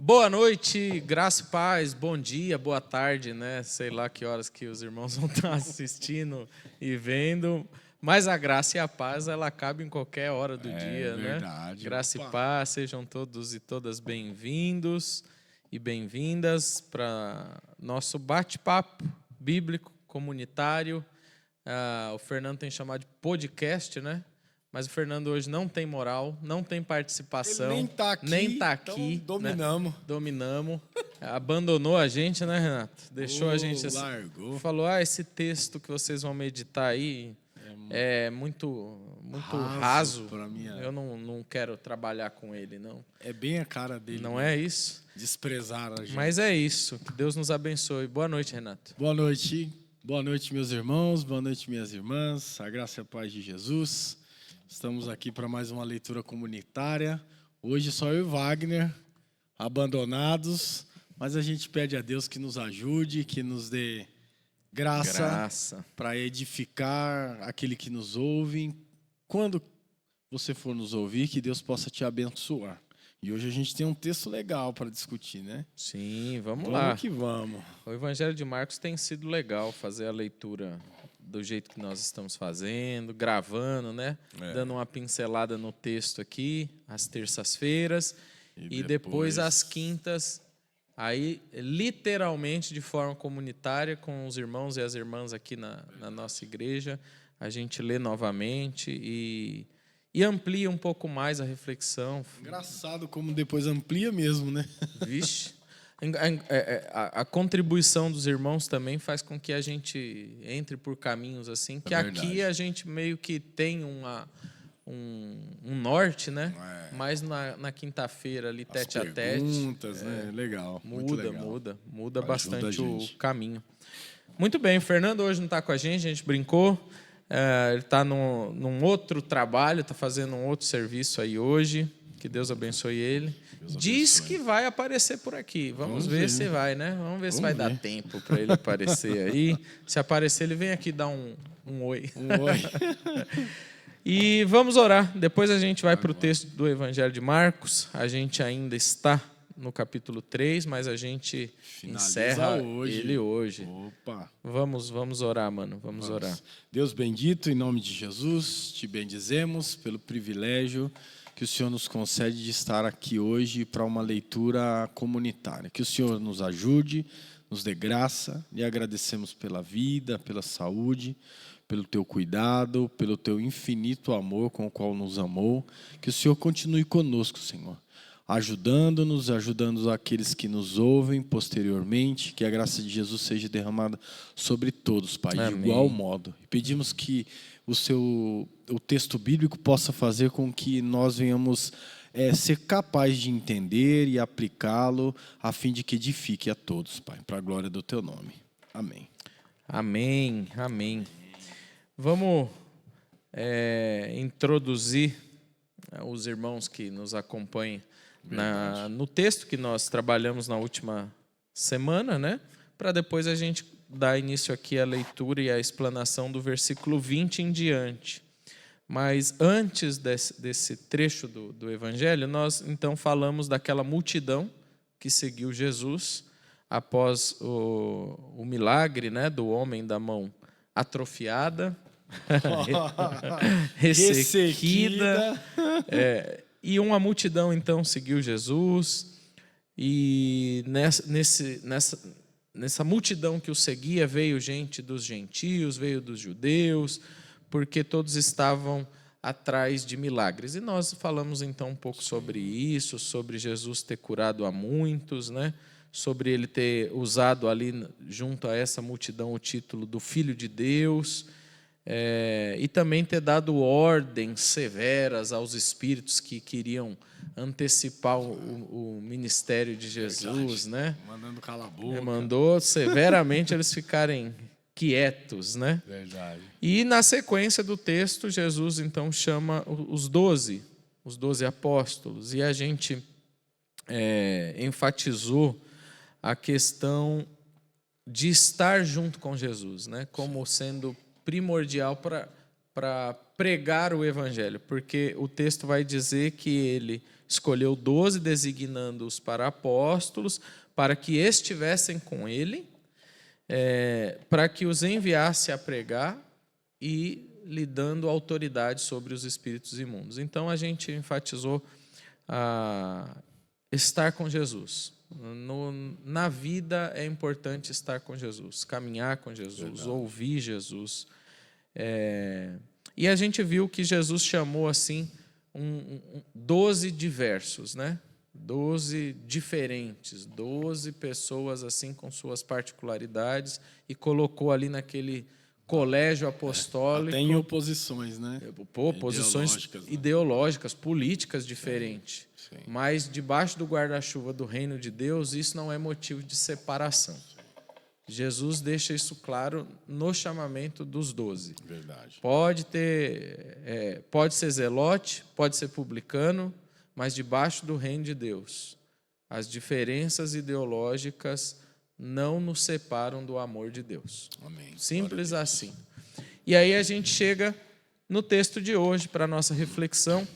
Boa noite, graça e paz, bom dia, boa tarde, né? Sei lá que horas que os irmãos vão estar assistindo e vendo, mas a graça e a paz, ela cabe em qualquer hora do dia, verdade. né? Graça Opa. e paz, sejam todos e todas bem-vindos e bem-vindas para nosso bate-papo bíblico comunitário. O Fernando tem chamado de podcast, né? Mas o Fernando hoje não tem moral, não tem participação. Ele nem tá aqui, então dominamos. Né? Dominamos. Abandonou a gente, né, Renato? Deixou a gente assim. Largou. Falou, esse texto que vocês vão meditar aí é muito raso. Pra mim, Eu não quero trabalhar com ele, não. É bem a cara dele. Não é isso? Desprezar a gente. Mas é isso. Que Deus nos abençoe. Boa noite, Renato. Boa noite. Boa noite, meus irmãos. Boa noite, minhas irmãs. A graça e a paz de Jesus. Estamos aqui para mais uma leitura comunitária. Hoje só eu e Wagner, abandonados, mas a gente pede a Deus que nos ajude, que nos dê graça. Para edificar aquele que nos ouve. Quando você for nos ouvir, que Deus possa te abençoar. E hoje a gente tem um texto legal para discutir, né? Sim, vamos lá. Vamos que vamos. O Evangelho de Marcos tem sido legal fazer a leitura do jeito que nós estamos fazendo, gravando, né? Dando uma pincelada no texto aqui, às terças-feiras, e depois às quintas, aí literalmente de forma comunitária, com os irmãos e as irmãs aqui na nossa igreja, a gente lê novamente e amplia um pouco mais a reflexão. Engraçado como depois amplia mesmo, né? Vixe. A contribuição dos irmãos também faz com que a gente entre por caminhos assim, que aqui a gente meio que tem um norte, né? Mas na quinta-feira ali, tete a tete. Perguntas, né? Legal. Muda bastante o caminho. Muito bem, o Fernando hoje não está com a gente brincou. Ele está num outro trabalho, está fazendo um outro serviço aí hoje. Que Deus abençoe ele. Diz que vai aparecer por aqui. Vamos ver se vai, né? Vamos ver se vai dar tempo para ele aparecer aí. Se aparecer, ele vem aqui dar um oi. E vamos orar. Depois a gente vai para o texto do Evangelho de Marcos. A gente ainda está no capítulo 3, mas a gente encerra ele hoje. Opa. Vamos orar, mano. Vamos orar. Deus bendito, em nome de Jesus, te bendizemos pelo privilégio que o Senhor nos concede de estar aqui hoje para uma leitura comunitária. Que o Senhor nos ajude, nos dê graça. E agradecemos pela vida, pela saúde, pelo teu cuidado, pelo teu infinito amor com o qual nos amou. Que o Senhor continue conosco, Senhor, ajudando aqueles que nos ouvem posteriormente. Que a graça de Jesus seja derramada sobre todos, Pai, de igual modo. E pedimos que o texto bíblico possa fazer com que nós venhamos ser capazes de entender e aplicá-lo, a fim de que edifique a todos, Pai, para a glória do Teu nome. Amém. Amém, amém. Vamos introduzir os irmãos que nos acompanham no texto que nós trabalhamos na última semana, né? Para depois a gente dar início aqui à leitura e à explanação do versículo 20 em diante. Mas antes desse trecho do Evangelho, nós então falamos daquela multidão que seguiu Jesus após o milagre, né, do homem da mão atrofiada, ressequida. E uma multidão então seguiu Jesus, e nessa multidão que o seguia veio gente dos gentios, veio dos judeus, porque todos estavam atrás de milagres. E nós falamos então um pouco sobre isso, sobre Jesus ter curado a muitos, né? Sobre ele ter usado ali junto a essa multidão o título do Filho de Deus, e também ter dado ordens severas aos espíritos que queriam antecipar o ministério de Jesus, né? Mandando calar a boca. Mandou severamente eles ficarem quietos, né? Verdade. E na sequência do texto, Jesus então chama os 12 apóstolos, e a gente enfatizou a questão de estar junto com Jesus, né? Como sendo primordial para para pregar o evangelho, porque o texto vai dizer que ele escolheu 12, designando-os para apóstolos, para que estivessem com ele, para que os enviasse a pregar e lhe dando autoridade sobre os espíritos imundos. Então, a gente enfatizou estar com Jesus. Na vida é importante estar com Jesus, caminhar com Jesus, verdade, ouvir Jesus. E a gente viu que Jesus chamou assim 12 diversos, né? 12 diferentes, 12 pessoas assim com suas particularidades, e colocou ali naquele colégio apostólico. Tem oposições, né? Posições ideológicas, políticas diferentes. Sim. Mas debaixo do guarda-chuva do reino de Deus, isso não é motivo de separação. Jesus deixa isso claro no chamamento dos 12. Verdade. Pode ser zelote, pode ser publicano, mas debaixo do reino de Deus, as diferenças ideológicas não nos separam do amor de Deus. Amém. Simples assim. E aí a gente chega no texto de hoje para a nossa reflexão.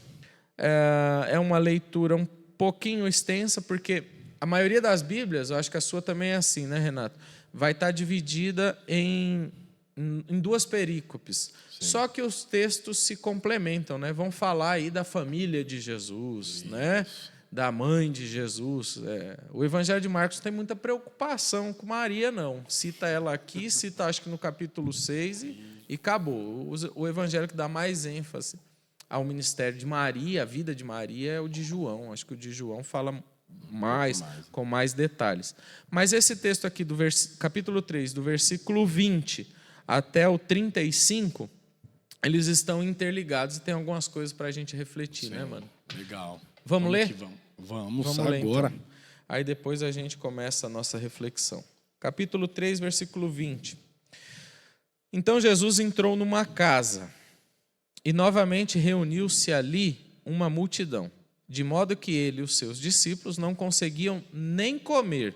É uma leitura um pouquinho extensa, porque a maioria das Bíblias, eu acho que a sua também é assim, né, Renato? Vai estar dividida em 2 perícopes. Sim. Só que os textos se complementam, né? Vão falar aí da família de Jesus, né? Da mãe de Jesus. O Evangelho de Marcos tem muita preocupação com Maria, não. Cita ela aqui, cita acho que no capítulo 6 e acabou. O Evangelho que dá mais ênfase ao ministério de Maria, a vida de Maria, é o de João. Acho que o de João fala com mais detalhes. Mas esse texto aqui do capítulo 3, do versículo 20 até o 35, eles estão interligados e tem algumas coisas para a gente refletir. Sim, né, mano? Legal. Vamos ler? Vamos ler agora. Então. Aí depois a gente começa a nossa reflexão. Capítulo 3, versículo 20. Então Jesus entrou numa casa e novamente reuniu-se ali uma multidão, de modo que ele e os seus discípulos não conseguiam nem comer.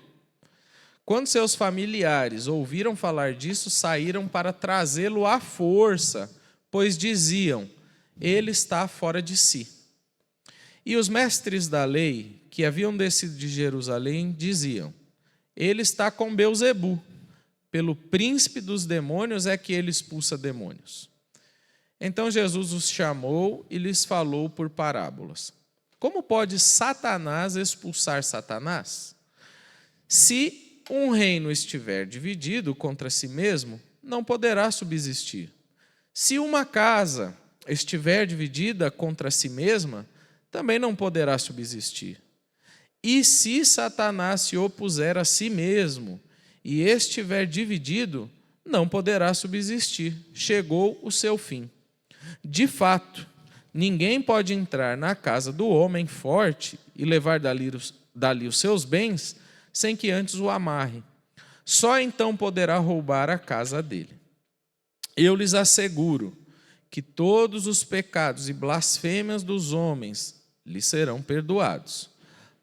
Quando seus familiares ouviram falar disso, saíram para trazê-lo à força, pois diziam: ele está fora de si. E os mestres da lei, que haviam descido de Jerusalém, diziam: ele está com Belzebu, pelo príncipe dos demônios é que ele expulsa demônios. Então Jesus os chamou e lhes falou por parábolas: como pode Satanás expulsar Satanás? Se um reino estiver dividido contra si mesmo, não poderá subsistir. Se uma casa estiver dividida contra si mesma, também não poderá subsistir. E se Satanás se opuser a si mesmo e estiver dividido, não poderá subsistir. Chegou o seu fim. De fato, ninguém pode entrar na casa do homem forte e levar dali os seus bens sem que antes o amarre. Só então poderá roubar a casa dele. Eu lhes asseguro que todos os pecados e blasfêmias dos homens lhes serão perdoados.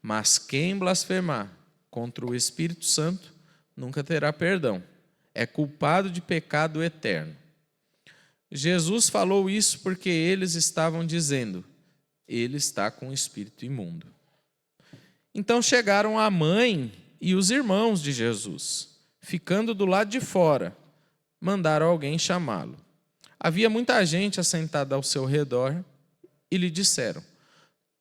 Mas quem blasfemar contra o Espírito Santo nunca terá perdão. É culpado de pecado eterno. Jesus falou isso porque eles estavam dizendo: ele está com o espírito imundo. Então chegaram a mãe e os irmãos de Jesus, ficando do lado de fora, mandaram alguém chamá-lo. Havia muita gente assentada ao seu redor e lhe disseram: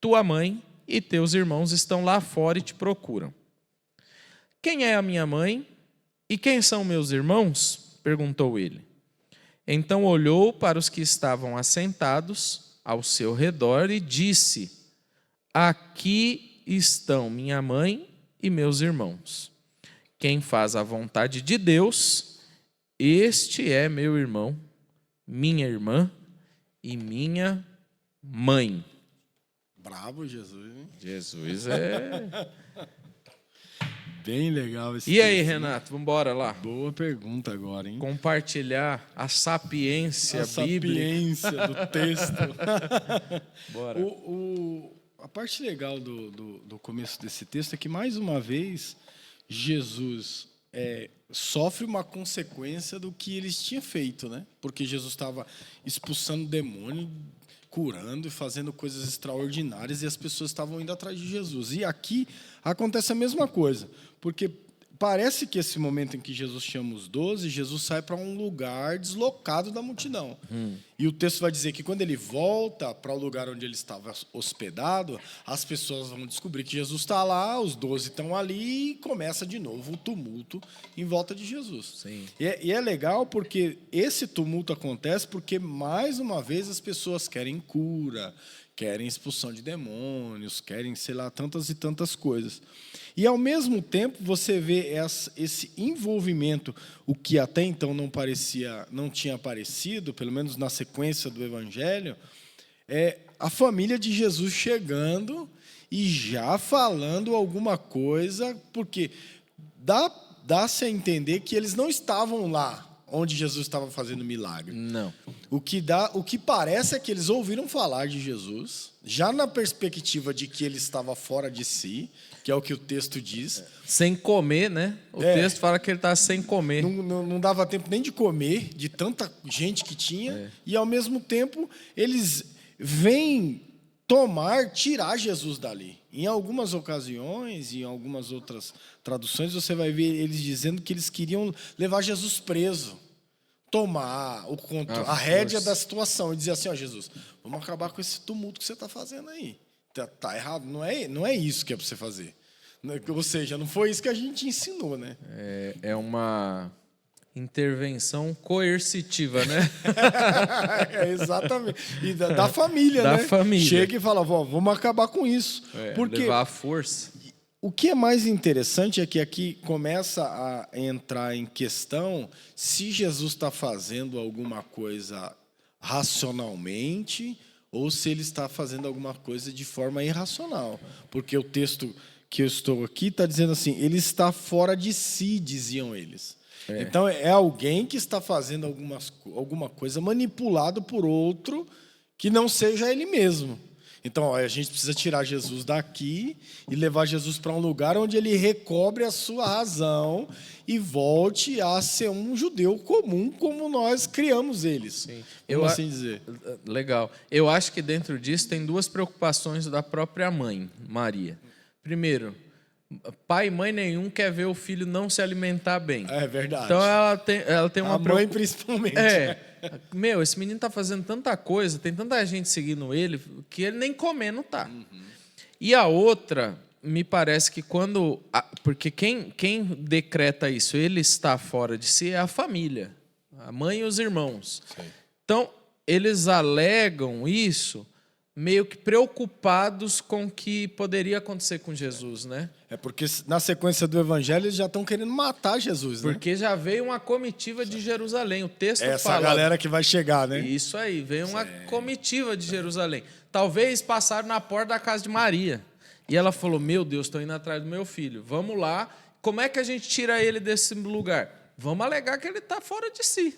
tua mãe e teus irmãos estão lá fora e te procuram. Quem é a minha mãe e quem são meus irmãos? Perguntou ele. Então olhou para os que estavam assentados ao seu redor e disse: aqui estão minha mãe e meus irmãos. Quem faz a vontade de Deus, este é meu irmão, minha irmã e minha mãe. Bravo, Jesus, hein? Jesus é... Bem legal esse E texto, aí, né? Renato, vamos embora lá. Boa pergunta agora, hein? Compartilhar a sapiência bíblica. Sapiência do texto. Bora. A parte legal do começo desse texto é que, mais uma vez, Jesus sofre uma consequência do que eles tinham feito, né? Porque Jesus estava expulsando demônio, curando e fazendo coisas extraordinárias, e as pessoas estavam indo atrás de Jesus. E aqui acontece a mesma coisa, porque parece que esse momento em que Jesus chama os 12, Jesus sai para um lugar deslocado da multidão. E o texto vai dizer que quando ele volta para o lugar onde ele estava hospedado, as pessoas vão descobrir que Jesus está lá, os 12 estão ali, e começa de novo o tumulto em volta de Jesus. Sim. E é legal porque esse tumulto acontece porque, mais uma vez, as pessoas querem cura, querem expulsão de demônios, querem, sei lá, tantas e tantas coisas. E, ao mesmo tempo, você vê esse envolvimento, o que até então não tinha aparecido, pelo menos na sequência do Evangelho, a família de Jesus chegando e já falando alguma coisa, porque dá-se a entender que eles não estavam lá onde Jesus estava fazendo milagre. Não. O que parece é que eles ouviram falar de Jesus, já na perspectiva de que ele estava fora de si, que é o que o texto diz. Sem comer, né? O texto fala que ele está sem comer. Não dava tempo nem de comer, de tanta gente que tinha, e, ao mesmo tempo, eles vêm tirar Jesus dali. Em algumas ocasiões, em algumas outras traduções, você vai ver eles dizendo que eles queriam levar Jesus preso, tomar a rédea da situação e dizer assim: Jesus, vamos acabar com esse tumulto que você está fazendo aí. Tá errado, não é isso que é para você fazer. Ou seja, não foi isso que a gente ensinou, né? É uma intervenção coercitiva, né? Exatamente. E da família, né? Da família. Chega e fala: vamos acabar com isso. Porque levar a força. o que é mais interessante é que aqui começa a entrar em questão se Jesus está fazendo alguma coisa racionalmente ou se ele está fazendo alguma coisa de forma irracional. Porque o texto que eu estou aqui está dizendo assim: ele está fora de si, diziam eles. Então, é alguém que está fazendo alguma coisa manipulado por outro que não seja ele mesmo. Então, a gente precisa tirar Jesus daqui e levar Jesus para um lugar onde ele recobre a sua razão e volte a ser um judeu comum como nós criamos eles. Sim. Vamos assim dizer. Legal. Eu acho que dentro disso tem duas preocupações da própria mãe, Maria. Primeiro, pai e mãe nenhum quer ver o filho não se alimentar bem. É verdade. Então ela tem uma a mãe principalmente. Esse menino tá fazendo tanta coisa, tem tanta gente seguindo ele, que ele nem comendo tá. E a outra, me parece que porque quem decreta isso, ele está fora de si, é a família, a mãe e os irmãos. Sim. Então, eles alegam isso meio que preocupados com o que poderia acontecer com Jesus, né? Porque na sequência do Evangelho eles já estão querendo matar Jesus, né? Porque já veio uma comitiva de Jerusalém. O texto fala... Essa galera que vai chegar, né? Isso aí, veio uma comitiva de Jerusalém. Talvez passaram na porta da casa de Maria. E ela falou: meu Deus, estou indo atrás do meu filho. Vamos lá. Como é que a gente tira ele desse lugar? Vamos alegar que ele está fora de si.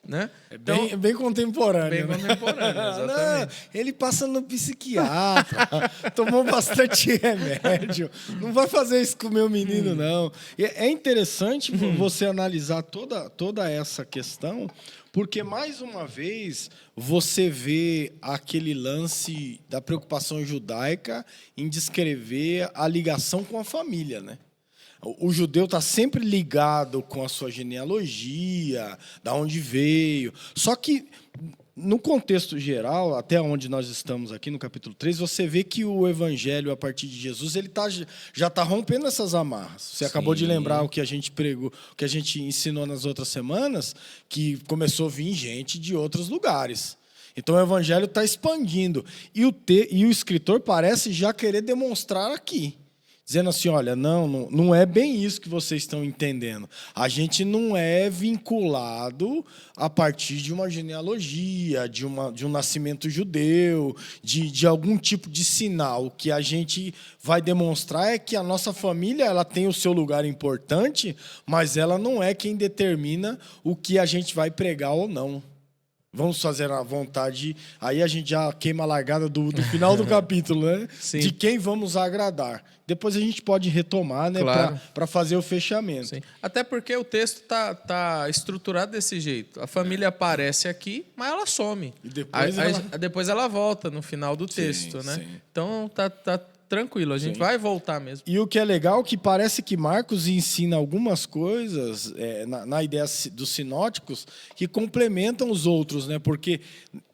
Né? Então, bem contemporâneo. Bem contemporâneo, exatamente. Não, ele passa no psiquiatra, tomou bastante remédio, não vai fazer isso com o meu menino, não. É interessante você analisar toda essa questão, porque, mais uma vez, você vê aquele lance da preocupação judaica em descrever a ligação com a família, né? O judeu está sempre ligado com a sua genealogia, da onde veio. Só que, no contexto geral, até onde nós estamos aqui no capítulo 3, você vê que o evangelho, a partir de Jesus, ele já está rompendo essas amarras. Você acabou de lembrar o que a gente pregou, o que a gente ensinou nas outras semanas, que começou a vir gente de outros lugares. Então, o evangelho está expandindo. E o escritor parece já querer demonstrar aqui, dizendo assim: olha, não é bem isso que vocês estão entendendo. A gente não é vinculado a partir de uma genealogia, de um nascimento judeu, de algum tipo de sinal. O que a gente vai demonstrar é que a nossa família ela tem o seu lugar importante, mas ela não é quem determina o que a gente vai pregar ou não. Vamos fazer a vontade. Aí a gente já queima a largada do final do capítulo, né? Sim. De quem vamos agradar. Depois a gente pode retomar, né? Claro. Para fazer o fechamento. Sim. Até porque o texto tá estruturado desse jeito. A família aparece aqui, mas ela some. E depois depois ela volta no final do Sim, texto, né? sim. Então tá tranquilo, a gente Sim. vai voltar mesmo. E o que é legal é que parece que Marcos ensina algumas coisas na ideia dos sinóticos que complementam os outros, né? Porque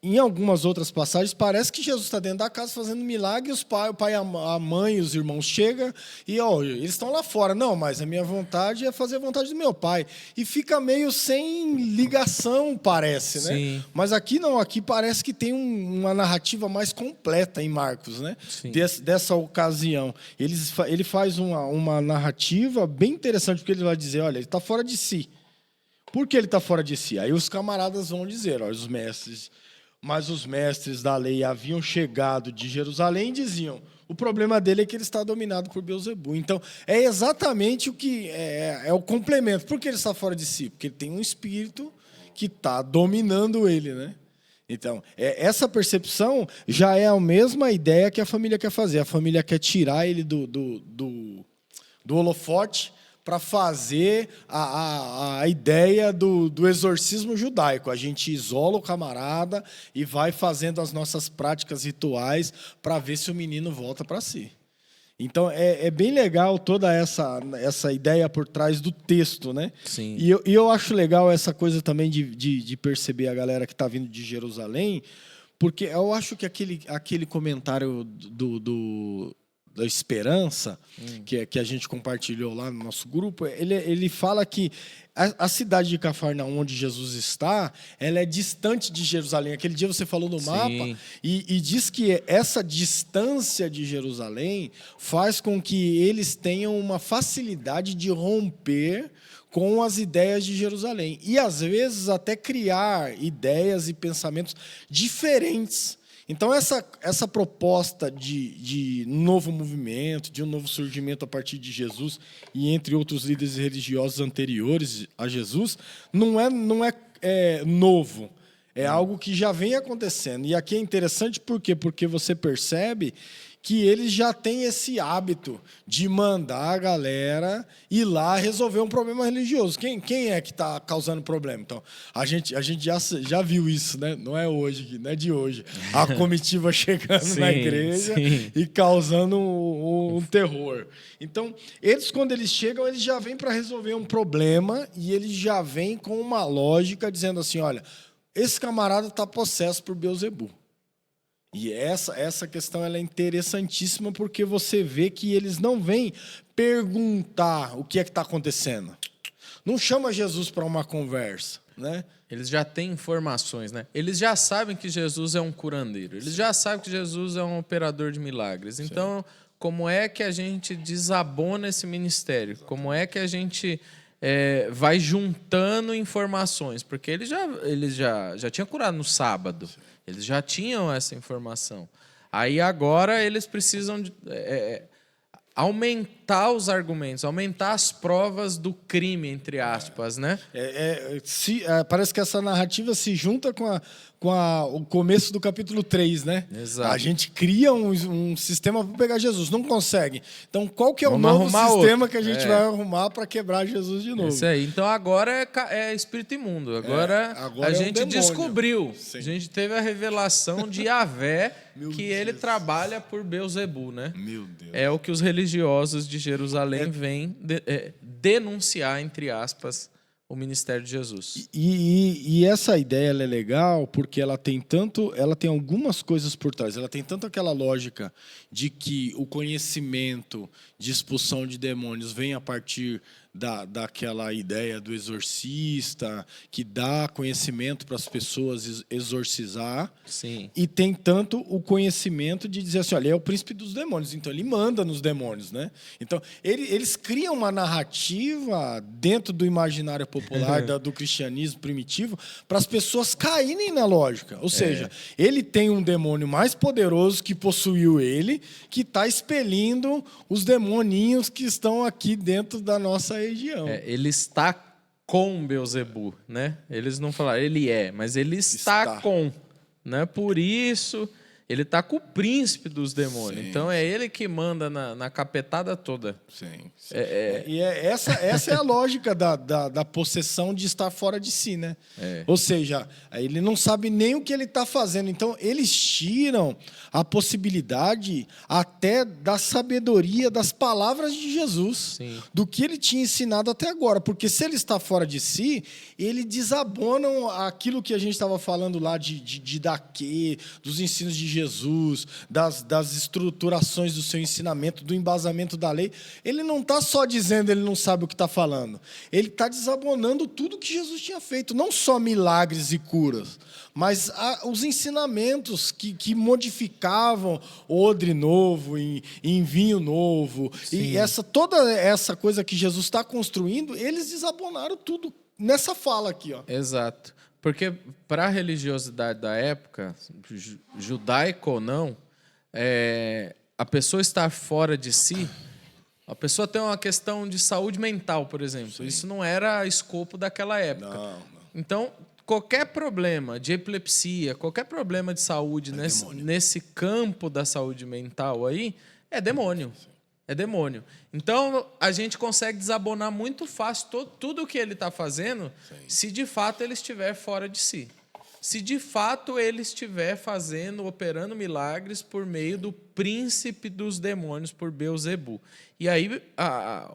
em algumas outras passagens parece que Jesus está dentro da casa fazendo milagre, e o pai, a mãe, os irmãos chegam e eles estão lá fora. Não, mas a minha vontade é fazer a vontade do meu pai. E fica meio sem ligação, parece, né? Sim. Mas aqui não, aqui parece que tem uma narrativa mais completa em Marcos, né? Sim. Dessa ocasião. Ele faz uma narrativa bem interessante, porque ele vai dizer, olha, ele está fora de si. Por que ele está fora de si? Aí os camaradas vão dizer, olha, os mestres da lei haviam chegado de Jerusalém e diziam, o problema dele é que ele está dominado por Beelzebul. Então, é exatamente o que é o complemento. Por que ele está fora de si? Porque ele tem um espírito que está dominando ele, né? Então, essa percepção já é a mesma ideia que a família quer fazer. A família quer tirar ele do holofote para fazer a ideia do exorcismo judaico. A gente isola o camarada e vai fazendo as nossas práticas rituais para ver se o menino volta para si. Então, é bem legal toda essa ideia por trás do texto, né? Sim. E eu acho legal essa coisa também de perceber a galera que está vindo de Jerusalém, porque eu acho que aquele comentário da esperança, que a gente compartilhou lá no nosso grupo, ele fala que a cidade de Cafarnaum, onde Jesus está, ela é distante de Jerusalém. Aquele dia você falou no mapa, e diz que essa distância de Jerusalém faz com que eles tenham uma facilidade de romper com as ideias de Jerusalém. E, às vezes, até criar ideias e pensamentos diferentes. Então, essa proposta de novo movimento, de um novo surgimento a partir de Jesus e entre outros líderes religiosos anteriores a Jesus, não é novo. É algo que já vem acontecendo. E aqui é interessante por quê? Porque você percebe que eles já têm esse hábito de mandar a galera ir lá resolver um problema religioso. Quem é que está causando problema? Então, a gente já viu isso, né? Não é hoje, não é de hoje. A comitiva chegando na igreja e causando um terror. Então, quando eles chegam, eles já vêm para resolver um problema e eles já vêm com uma lógica dizendo assim, olha, esse camarada está possesso por Beelzebul. E essa questão ela é interessantíssima porque você vê que eles não vêm perguntar o que é que está acontecendo. Não chama Jesus para uma conversa, né? Eles já têm informações, né? Eles já sabem que Jesus é um curandeiro. Eles já sabem que Jesus é um operador de milagres. Então, como é que a gente desabona esse ministério? Como é que a gente vai juntando informações? Porque eles já tinham curado no sábado. Eles já tinham essa informação. Aí agora eles precisam aumentar os argumentos, aumentar as provas do crime, entre aspas, né? Parece que essa narrativa se junta com o começo do capítulo 3, né? Exato. A gente cria um sistema para pegar Jesus, não consegue. Então, qual que é o novo sistema que a gente vai arrumar para quebrar Jesus de novo? Isso aí. Então, agora é espírito imundo. Agora a gente descobriu. Sim. A gente teve a revelação de Yahvé, que ele trabalha por Beelzebul, né? Meu Deus. É o que os religiosos de Jerusalém vêm denunciar, entre aspas, o ministério de Jesus. E essa ideia ela é legal porque ela tem algumas coisas por trás. Ela tem tanto aquela lógica de que o conhecimento de expulsão de demônios vem a partir daquela ideia do exorcista, que dá conhecimento para as pessoas exorcizar. Sim. E tem tanto o conhecimento de dizer assim, olha, ele é o príncipe dos demônios, então ele manda nos demônios, né? Então, eles criam uma narrativa dentro do imaginário popular do cristianismo primitivo para as pessoas caírem na lógica. Ou seja, ele tem um demônio mais poderoso que possuiu ele, que está expelindo os demoninhos que estão aqui dentro da nossa região. Ele está com Beelzebu, né? Eles não falaram ele é, mas ele está com, né? Por isso ele está com o príncipe dos demônios. Sim. Então é ele que manda na capetada toda. Sim. E essa é a lógica da possessão de estar fora de si, né? Ou seja, ele não sabe nem o que ele está fazendo. Então eles tiram a possibilidade até da sabedoria das palavras de Jesus, sim, do que ele tinha ensinado até agora. Porque se ele está fora de si, ele desabona aquilo que a gente estava falando lá de Daquê, dos ensinos de Jesus, das estruturações do seu ensinamento, do embasamento da lei. Ele não está só dizendo ele não sabe o que está falando. Ele está desabonando tudo que Jesus tinha feito. Não só milagres e curas, mas os ensinamentos que modificavam odre novo em vinho novo. Sim. E toda essa coisa que Jesus está construindo, eles desabonaram tudo nessa fala aqui. Ó. Exato. Porque para a religiosidade da época, judaica ou não, a pessoa estar fora de si, a pessoa tem uma questão de saúde mental, por exemplo. Sim. Isso não era escopo daquela época. Não. Então, qualquer problema de epilepsia, qualquer problema de saúde nesse campo da saúde mental aí, é demônio. É demônio. Então, a gente consegue desabonar muito fácil tudo o que ele está fazendo, sim, se de fato ele estiver fora de si. Se de fato ele estiver operando milagres por meio do príncipe dos demônios, por Beelzebu. E aí,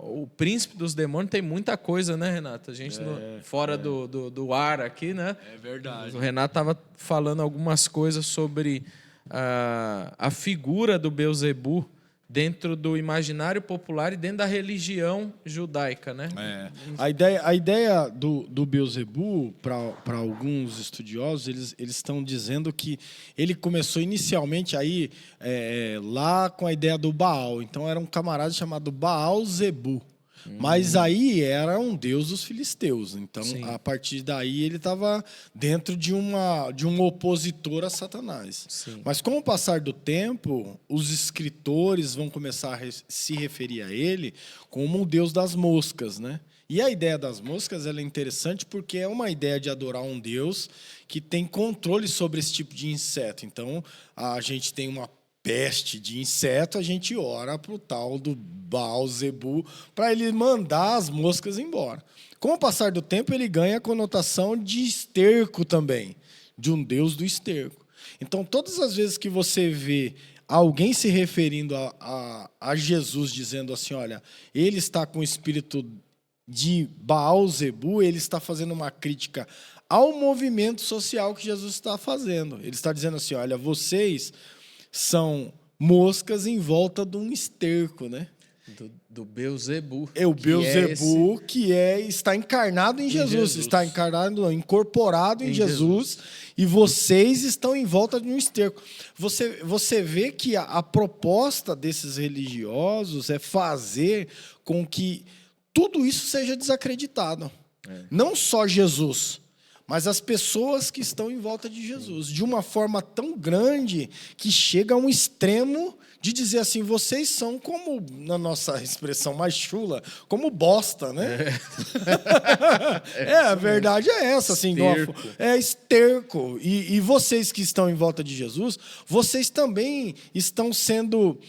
o príncipe dos demônios tem muita coisa, né, Renato? A gente fora do ar aqui, né? É verdade. O Renato estava falando algumas coisas sobre a figura do Beelzebu dentro do imaginário popular e dentro da religião judaica, né? A ideia do Beelzebu, para alguns estudiosos, eles estão dizendo que ele começou inicialmente aí lá com a ideia do Baal. Então era um camarada chamado Baal-Zebu. Mas aí era um deus dos filisteus. Então, sim, a partir daí, ele estava dentro de um opositor a Satanás. Sim. Mas com o passar do tempo, os escritores vão começar a se referir a ele como o deus das moscas, né? E a ideia das moscas ela é interessante porque é uma ideia de adorar um deus que tem controle sobre esse tipo de inseto. Então, a gente tem uma peste de inseto, a gente ora para o tal do Baal-Zebu para ele mandar as moscas embora. Com o passar do tempo, ele ganha a conotação de esterco também, de um deus do esterco. Então, todas as vezes que você vê alguém se referindo a Jesus, dizendo assim, olha, ele está com o espírito de Baal-Zebu, ele está fazendo uma crítica ao movimento social que Jesus está fazendo. Ele está dizendo assim, olha, vocês são moscas em volta de um esterco, né? Do Beelzebu. É o Beelzebu que está encarnado em Jesus. Está incorporado em Jesus. E vocês estão em volta de um esterco. Você vê que a proposta desses religiosos é fazer com que tudo isso seja desacreditado. Não só Jesus, mas as pessoas que estão em volta de Jesus, de uma forma tão grande que chega a um extremo de dizer assim, vocês são como, na nossa expressão mais chula, como bosta, né? A verdade é essa, assim, esterco. E vocês que estão em volta de Jesus, vocês também estão sendo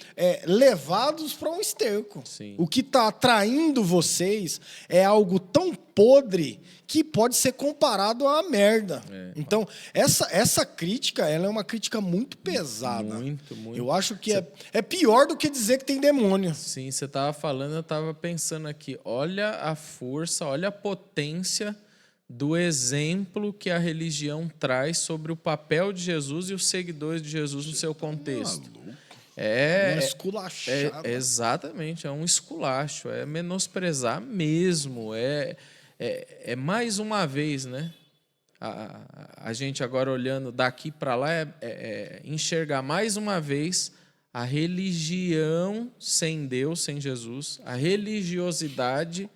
levados para um esterco. Sim. O que está atraindo vocês é algo tão podre que pode ser comparado à merda. Então, essa crítica, ela é uma crítica muito pesada. Muito. Eu acho que é pior do que dizer que tem demônio. Sim, você estava falando, eu estava pensando aqui, olha a força, olha a potência do exemplo que a religião traz sobre o papel de Jesus e os seguidores de Jesus no seu contexto. É uma esculachada. Exatamente, é um esculacho, é menosprezar mesmo, é mais uma vez, né? A gente agora olhando daqui para lá enxergar mais uma vez a religião sem Deus, sem Jesus, a religiosidade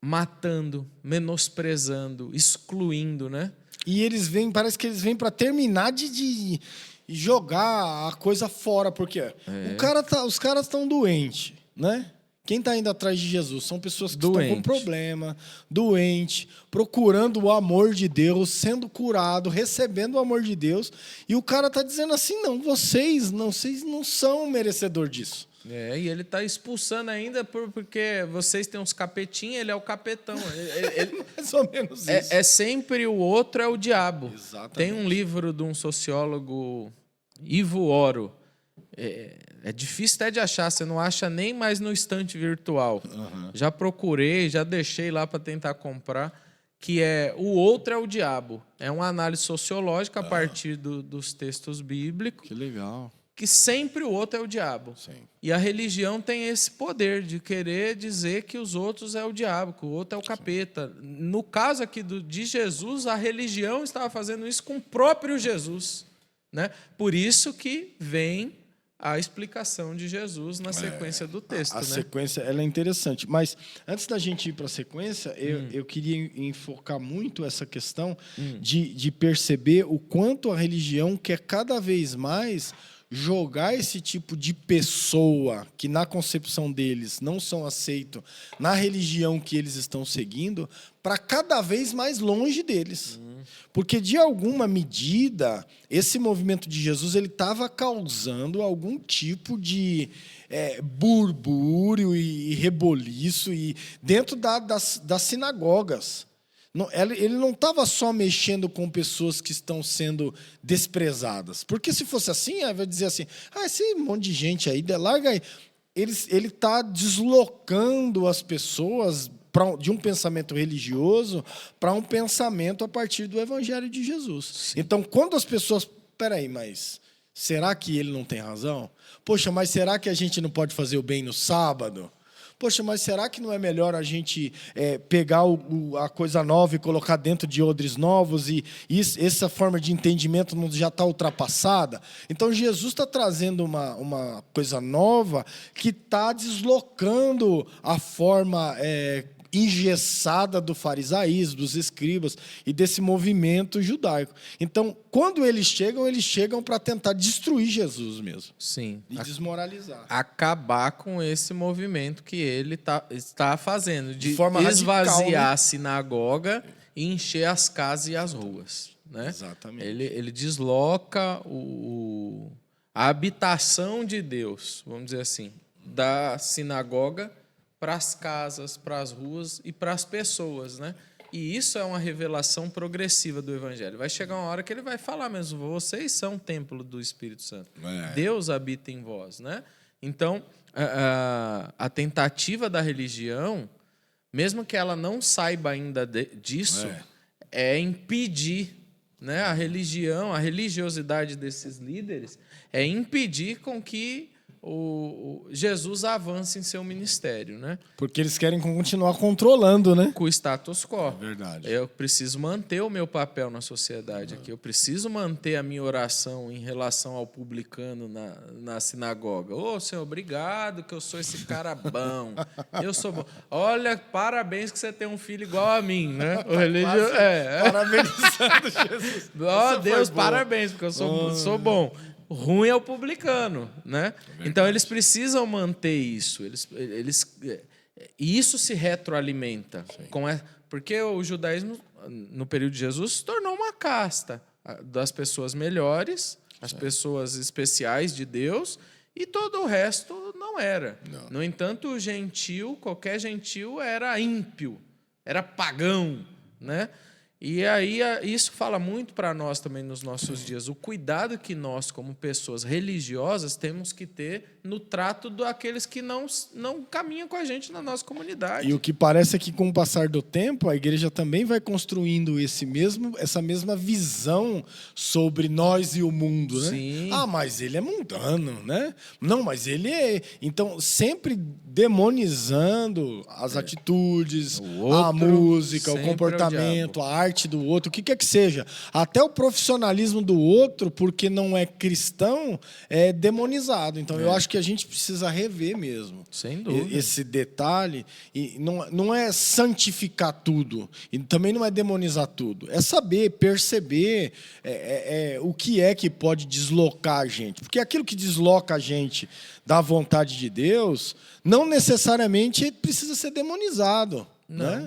matando, menosprezando, excluindo, né? E parece que eles vêm para terminar de jogar a coisa fora, porque os caras estão doentes, né? Quem está indo atrás de Jesus são pessoas que estão com Doente. problema, doente, procurando o amor de Deus, sendo curado, recebendo o amor de Deus. E o cara está dizendo assim, não, vocês não são merecedor disso. E ele está expulsando ainda porque vocês têm uns capetinhos, ele é o capetão. Mais ou menos isso. É sempre o outro é o diabo. Exatamente. Tem um livro de um sociólogo, Ivo Oro. É difícil até de achar, você não acha nem mais no estante virtual. Já procurei, já deixei lá para tentar comprar, que é o outro é o diabo. É uma análise sociológica a partir dos textos bíblicos, Que legal. que sempre o outro é o diabo. Sim. E a religião tem esse poder de querer dizer que os outros é o diabo, que o outro é o capeta. No caso aqui de Jesus, a religião estava fazendo isso com o próprio Jesus, né? Por isso que vem a explicação de Jesus na sequência do texto. A né? sequência ela é interessante. Mas antes da gente ir para a sequência, eu queria enfocar muito essa questão de perceber o quanto a religião quer cada vez mais jogar esse tipo de pessoa que, na concepção deles, não são aceitos na religião que eles estão seguindo, para cada vez mais longe deles. Porque, de alguma medida, esse movimento de Jesus ele estava causando algum tipo de burbúrio e reboliço dentro das sinagogas. Ele não estava só mexendo com pessoas que estão sendo desprezadas. Porque se fosse assim, aí vai dizer assim, esse monte de gente aí, larga aí. Ele está deslocando as pessoas de um pensamento religioso para um pensamento a partir do Evangelho de Jesus. Sim. Então, quando as pessoas... Peraí, mas será que ele não tem razão? Poxa, mas será que a gente não pode fazer o bem no sábado? Poxa, mas será que não é melhor a gente pegar a coisa nova e colocar dentro de odres novos e essa forma de entendimento não já está ultrapassada? Então, Jesus está trazendo uma coisa nova que está deslocando a forma engessada do farisaísmo, dos escribas e desse movimento judaico. Então, quando eles chegam para tentar destruir Jesus mesmo. Sim. E desmoralizar. Acabar com esse movimento que ele está fazendo, de forma esvaziar radical, né? a sinagoga e encher as casas e as ruas. Né? Exatamente. Ele desloca a habitação de Deus, vamos dizer assim, da sinagoga para as casas, para as ruas e para as pessoas, né? E isso é uma revelação progressiva do Evangelho. Vai chegar uma hora que ele vai falar mesmo, vocês são templo do Espírito Santo. Deus habita em vós, né? Então, a tentativa da religião, mesmo que ela não saiba ainda disso, é impedir, né? A religiosidade desses líderes é impedir com que Jesus avance em seu ministério, né? Porque eles querem continuar controlando, né? Com o status quo. É verdade. Eu preciso manter o meu papel na sociedade aqui. Eu preciso manter a minha oração em relação ao publicano na sinagoga. Senhor, obrigado que eu sou esse cara bom. Eu sou bom. Olha, parabéns que você tem um filho igual a mim, né? O religioso parabenizando Jesus. Deus, parabéns, porque eu sou bom. Ruim é o publicano, né? Então eles precisam manter isso. E isso se retroalimenta porque o judaísmo no período de Jesus se tornou uma casta das pessoas melhores, as pessoas especiais de Deus, e todo o resto não era. Não. No entanto, o gentil, qualquer gentil, era ímpio, era pagão, né? E aí isso fala muito para nós também nos nossos dias. O cuidado que nós, como pessoas religiosas, temos que ter no trato daqueles que não caminham com a gente na nossa comunidade. E o que parece é que, com o passar do tempo, a igreja também vai construindo essa mesma visão sobre nós e o mundo, né? Sim. Mas ele é mundano, né? Não, mas ele é... Então, sempre demonizando as atitudes, a música, o comportamento, a arte do outro, o que quer que seja. Até o profissionalismo do outro, porque não é cristão, é demonizado. Então, eu acho que a gente precisa rever mesmo. Sem dúvida. Esse detalhe. E não é santificar tudo. E também não é demonizar tudo. É saber, perceber o que é que pode deslocar a gente. Porque aquilo que desloca a gente da vontade de Deus, não necessariamente precisa ser demonizado.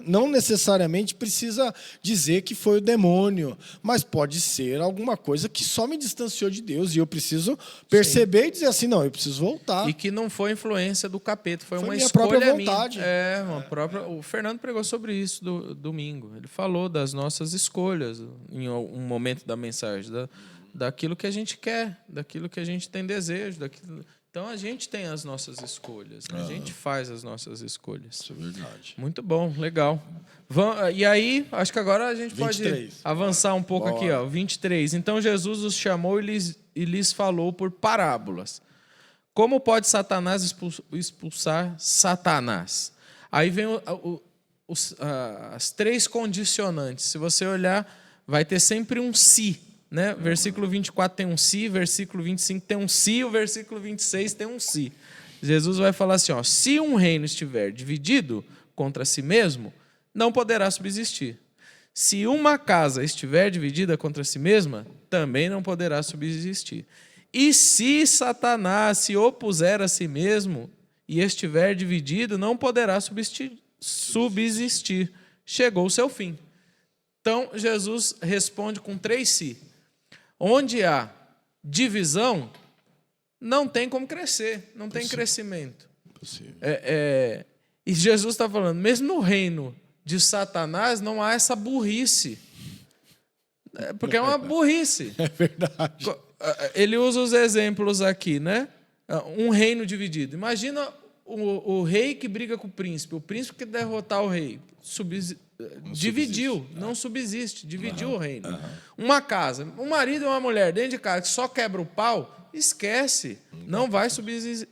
Não necessariamente precisa dizer que foi o demônio, mas pode ser alguma coisa que só me distanciou de Deus e eu preciso perceber e dizer assim, não, eu preciso voltar. E que não foi influência do capeta, foi uma minha escolha própria minha. vontade. O Fernando pregou sobre isso domingo. Ele falou das nossas escolhas em um momento da mensagem, daquilo que a gente quer, daquilo que a gente tem desejo, daquilo. Então, a gente tem as nossas escolhas, a gente faz as nossas escolhas. Isso é verdade. Muito bom, legal. E aí, acho que agora a gente 23. pode avançar um pouco aqui. 23. Então, Jesus os chamou e lhes falou por parábolas. Como pode Satanás expulsar Satanás? Aí vem as três condicionantes. Se você olhar, vai ter sempre um se. Né? Versículo 24 tem um si, versículo 25 tem um si, o versículo 26 tem um si. Jesus vai falar assim, se um reino estiver dividido contra si mesmo, não poderá subsistir. Se uma casa estiver dividida contra si mesma, também não poderá subsistir. E se Satanás se opuser a si mesmo e estiver dividido, não poderá subsistir. Chegou o seu fim. Então, Jesus responde com 3 si. Onde há divisão, não tem como crescer, não tem crescimento. E Jesus está falando, mesmo no reino de Satanás, não há essa burrice. Porque é uma burrice. É verdade. Ele usa os exemplos aqui, né? Um reino dividido. Imagina o rei que briga com o príncipe que derrotar o rei. Dividiu, não subsiste, dividiu o reino. Uma casa, um marido e uma mulher dentro de casa que só quebra o pau, esquece, não vai subsistir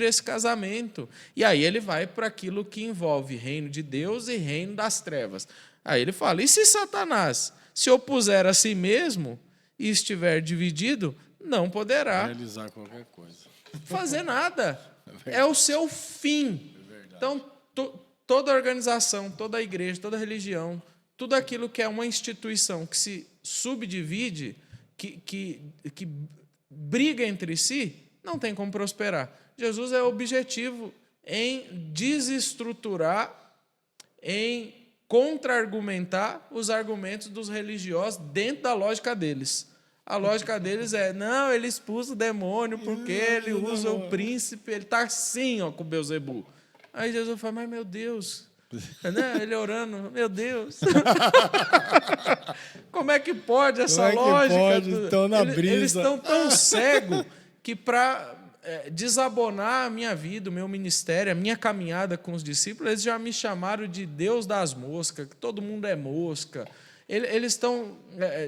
esse casamento. E aí ele vai para aquilo que envolve reino de Deus e reino das trevas. Aí ele fala, e se Satanás se opuser a si mesmo e estiver dividido, não poderá realizar qualquer coisa. Fazer nada. É o seu fim. Então, toda organização, toda igreja, toda religião, tudo aquilo que é uma instituição que se subdivide, que briga entre si, não tem como prosperar. Jesus é objetivo em desestruturar, em contra-argumentar os argumentos dos religiosos dentro da lógica deles. A lógica deles é, não, ele expulsa o demônio porque ele usa o príncipe, ele está assim, com Beelzebu. Aí Jesus fala, mas meu Deus, né? Ele orando, meu Deus. Como é que pode essa lógica? Estão na brisa. Eles estão tão cegos que para desabonar a minha vida, o meu ministério, a minha caminhada com os discípulos, eles já me chamaram de Deus das moscas, que todo mundo é mosca. Eles estão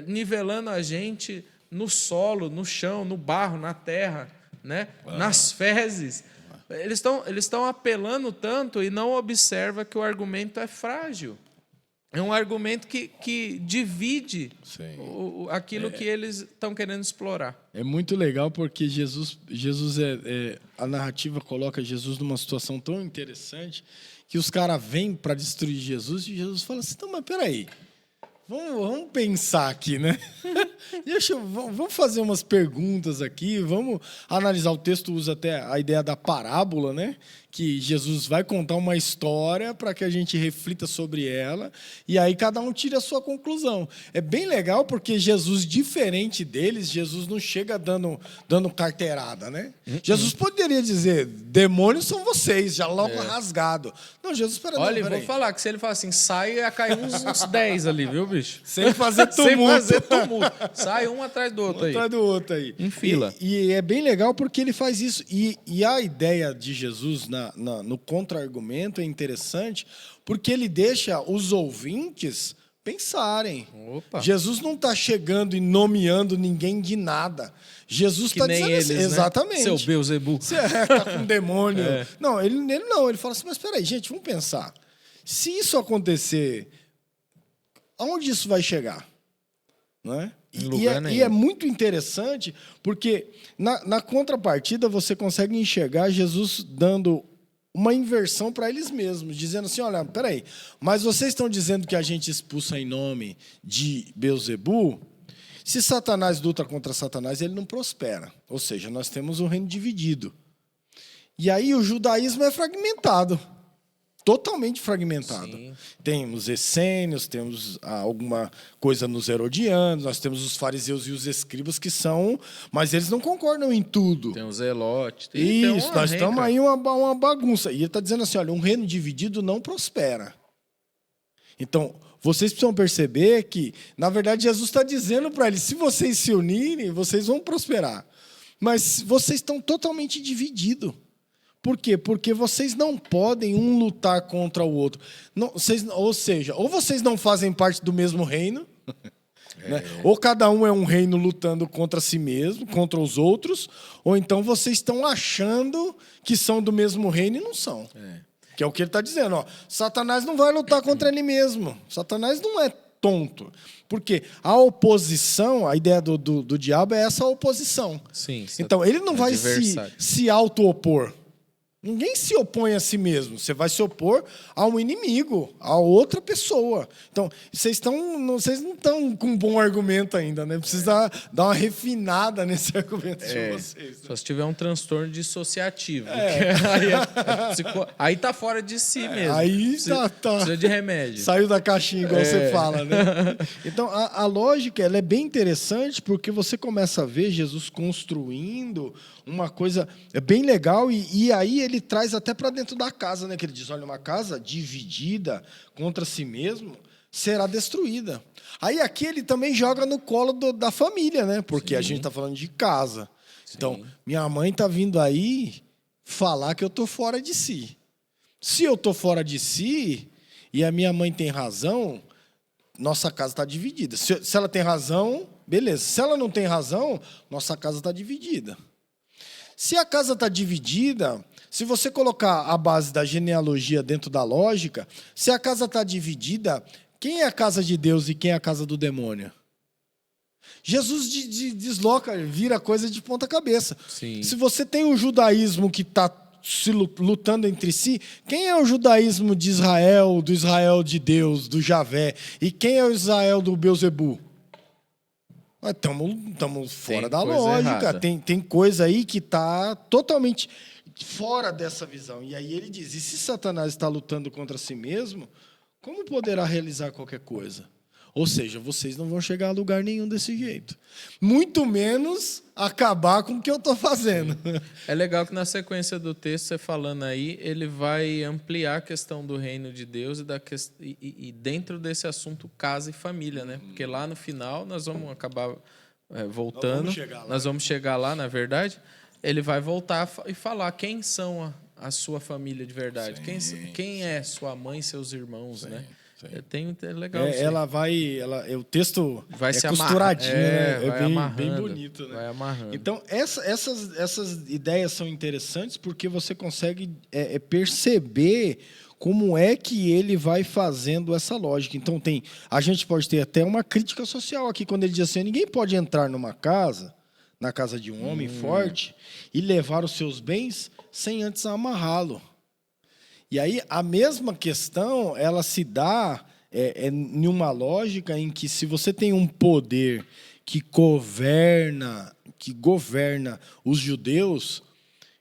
nivelando a gente no solo, no chão, no barro, na terra, né? Nas fezes. Eles estão apelando tanto e não observa que o argumento é frágil. É um argumento que divide aquilo que eles estão querendo explorar. É muito legal porque Jesus a narrativa coloca Jesus numa situação tão interessante que os caras vêm para destruir Jesus e Jesus fala assim, não, mas peraí, vamos pensar aqui, né? Vamos fazer umas perguntas aqui, vamos analisar. O texto usa até a ideia da parábola, né? Que Jesus vai contar uma história para que a gente reflita sobre ela e aí cada um tira a sua conclusão. É bem legal porque Jesus, diferente deles, Jesus não chega dando carteirada, né? Jesus poderia dizer, demônios são vocês, já logo rasgado. Não, Jesus, Olha, eu vou falar que se ele falar assim, sai, ia cair uns 10 ali, viu, bicho? Sem fazer tumulto. Sem fazer tumulto. Sai um atrás do outro aí. Atrás do outro aí. Em fila. E é bem legal porque ele faz isso. E a ideia de Jesus no contra-argumento é interessante porque ele deixa os ouvintes pensarem. Opa. Jesus não está chegando e nomeando ninguém de nada. Jesus está dizendo eles, assim, né? exatamente. Seu Beelzebu. Você está com um demônio. Não, ele fala assim, mas espera aí, gente, vamos pensar. Se isso acontecer aonde isso vai chegar? Não é? E é muito interessante, porque na contrapartida você consegue enxergar Jesus dando uma inversão para eles mesmos, dizendo assim, olha, peraí, mas vocês estão dizendo que a gente expulsa em nome de Beelzebu? Se Satanás luta contra Satanás, ele não prospera. Ou seja, nós temos um reino dividido. E aí o judaísmo é fragmentado. Totalmente fragmentado. Sim. Temos essênios, temos alguma coisa nos herodianos, nós temos os fariseus e os escribas que são... Mas eles não concordam em tudo. Tem os zelotes. Isso, nós estamos aí uma bagunça. E ele está dizendo assim, olha, um reino dividido não prospera. Então, vocês precisam perceber que, na verdade, Jesus está dizendo para eles, se vocês se unirem, vocês vão prosperar. Mas vocês estão totalmente divididos. Por quê? Porque vocês não podem um lutar contra o outro. Não, ou seja, ou vocês não fazem parte do mesmo reino, né? Ou cada um é um reino lutando contra si mesmo, contra os outros, ou então vocês estão achando que são do mesmo reino e não são. Que é o que ele está dizendo. Ó, Satanás não vai lutar contra ele mesmo. Satanás não é tonto. Porque a oposição, a ideia do diabo é essa oposição. Sim, então, ele não vai se auto-opor. Ninguém se opõe a si mesmo. Você vai se opor a um inimigo, a outra pessoa. Então, vocês não estão com um bom argumento ainda, né? Precisa dar uma refinada nesse argumento de vocês. Só se tiver um transtorno dissociativo. Aí tá fora de si mesmo. Aí precisa de remédio. Saiu da caixinha, igual você fala, né? Então, a lógica ela é bem interessante porque você começa a ver Jesus construindo uma coisa bem legal e aí ele traz até para dentro da casa, né? Que ele diz, olha, uma casa dividida contra si mesmo será destruída. Aí aqui ele também joga no colo da família, né? Porque a gente está falando de casa. Sim. Então, minha mãe está vindo aí falar que eu estou fora de si. Se eu estou fora de si e a minha mãe tem razão, nossa casa está dividida. Se ela tem razão, beleza. Se ela não tem razão, nossa casa está dividida. Se a casa está dividida, se você colocar a base da genealogia dentro da lógica, se a casa está dividida, quem é a casa de Deus e quem é a casa do demônio? Jesus desloca, vira coisa de ponta cabeça. Sim. Se você tem o judaísmo que está se lutando entre si, quem é o judaísmo de Israel, do Israel de Deus, do Javé? E quem é o Israel do Beelzebu? Estamos fora da lógica. Tem coisa aí que está totalmente fora dessa visão. E aí ele diz, e se Satanás está lutando contra si mesmo, como poderá realizar qualquer coisa? Ou seja, vocês não vão chegar a lugar nenhum desse jeito. Muito menos acabar com o que eu estou fazendo. É legal que na sequência do texto, você falando aí, ele vai ampliar a questão do reino de Deus e dentro desse assunto casa e família, né? Porque lá no final nós vamos acabar voltando. Nós vamos chegar lá, na verdade. Ele vai voltar e falar quem são a sua família de verdade. Quem é sua mãe e seus irmãos, né? É legal. O texto vai é costuradinho, né? Bem bonito, né? Vai amarrando. Então, essas ideias são interessantes porque você consegue perceber como é que ele vai fazendo essa lógica. Então, a gente pode ter até uma crítica social aqui, quando ele diz assim, ninguém pode entrar na casa de um homem forte, e levar os seus bens sem antes amarrá-lo. E aí, a mesma questão, ela se dá em uma lógica em que, se você tem um poder que governa os judeus,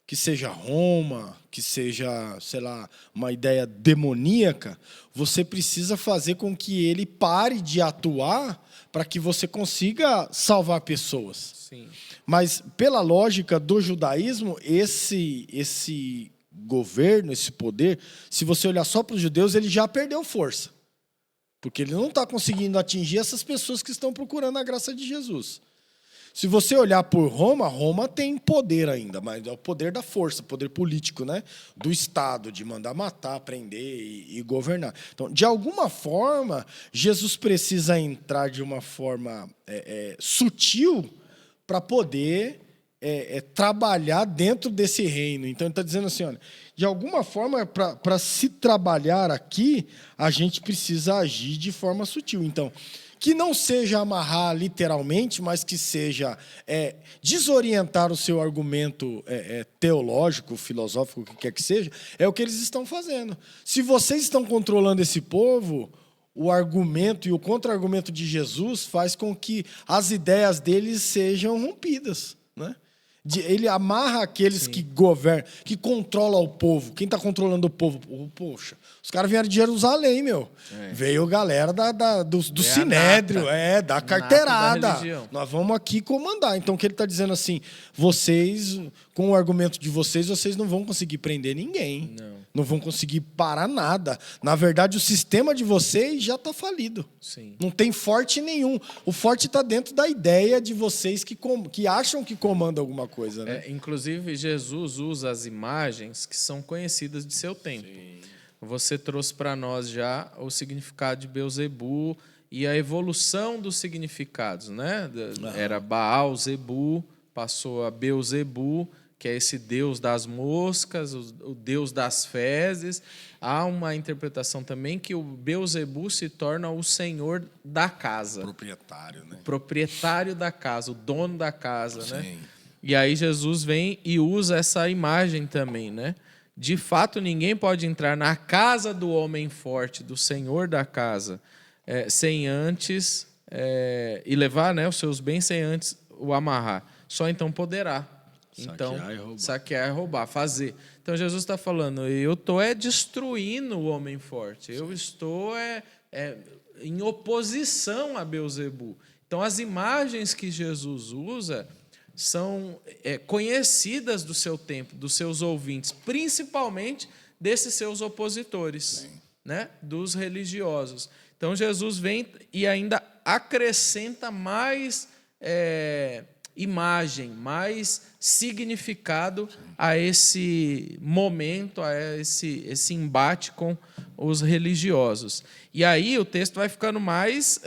que seja Roma, que seja, sei lá, uma ideia demoníaca, você precisa fazer com que ele pare de atuar para que você consiga salvar pessoas. Sim. Mas, pela lógica do judaísmo, esse governo, esse poder, se você olhar só para os judeus, ele já perdeu força. Porque ele não está conseguindo atingir essas pessoas que estão procurando a graça de Jesus. Se você olhar por Roma, Roma tem poder ainda, mas é o poder da força, poder político, né? Do Estado, de mandar matar, prender e governar. Então, de alguma forma, Jesus precisa entrar de uma forma sutil para poder trabalhar dentro desse reino. Então, ele está dizendo assim, olha, de alguma forma, para se trabalhar aqui, a gente precisa agir de forma sutil. Então, que não seja amarrar literalmente, mas que seja desorientar o seu argumento teológico, filosófico, o que quer que seja, é o que eles estão fazendo. Se vocês estão controlando esse povo, o argumento e o contra-argumento de Jesus faz com que as ideias deles sejam rompidas, né? Ele amarra aqueles que governam, que controlam o povo. Quem está controlando o povo? Poxa, os caras vieram de Jerusalém, meu. Veio galera do Sinédrio, da carteirada. Nós vamos aqui comandar. Então, o que ele está dizendo assim, vocês, com o argumento de vocês não vão conseguir prender ninguém. Não vão conseguir parar nada. Na verdade, o sistema de vocês já está falido. Sim. Não tem forte nenhum. O forte está dentro da ideia de vocês que acham que comandam alguma coisa. Né? Inclusive, Jesus usa as imagens que são conhecidas de seu tempo. Sim. Você trouxe para nós já o significado de Beelzebu e a evolução dos significados. Né? Era Baal, Zebu, passou a Beelzebu, que é esse deus das moscas, o deus das fezes. Há uma interpretação também que o Beelzebu se torna o senhor da casa. Proprietário, né? O proprietário da casa, o dono da casa, Sim. né? E aí Jesus vem e usa essa imagem também, né? De fato, ninguém pode entrar na casa do homem forte, do senhor da casa, sem antes... e levar, né, os seus bens sem antes o amarrar. Só então poderá. Então, saquear e roubar, fazer. Então, Jesus está falando, eu estou destruindo o homem forte. Eu estou em oposição a Beelzebu. Então, as imagens que Jesus usa são conhecidas do seu tempo, dos seus ouvintes, principalmente desses seus opositores, né? Dos religiosos. Então, Jesus vem e ainda acrescenta mais imagem, mais significado a esse momento, a esse embate com os religiosos. E aí o texto vai ficando mais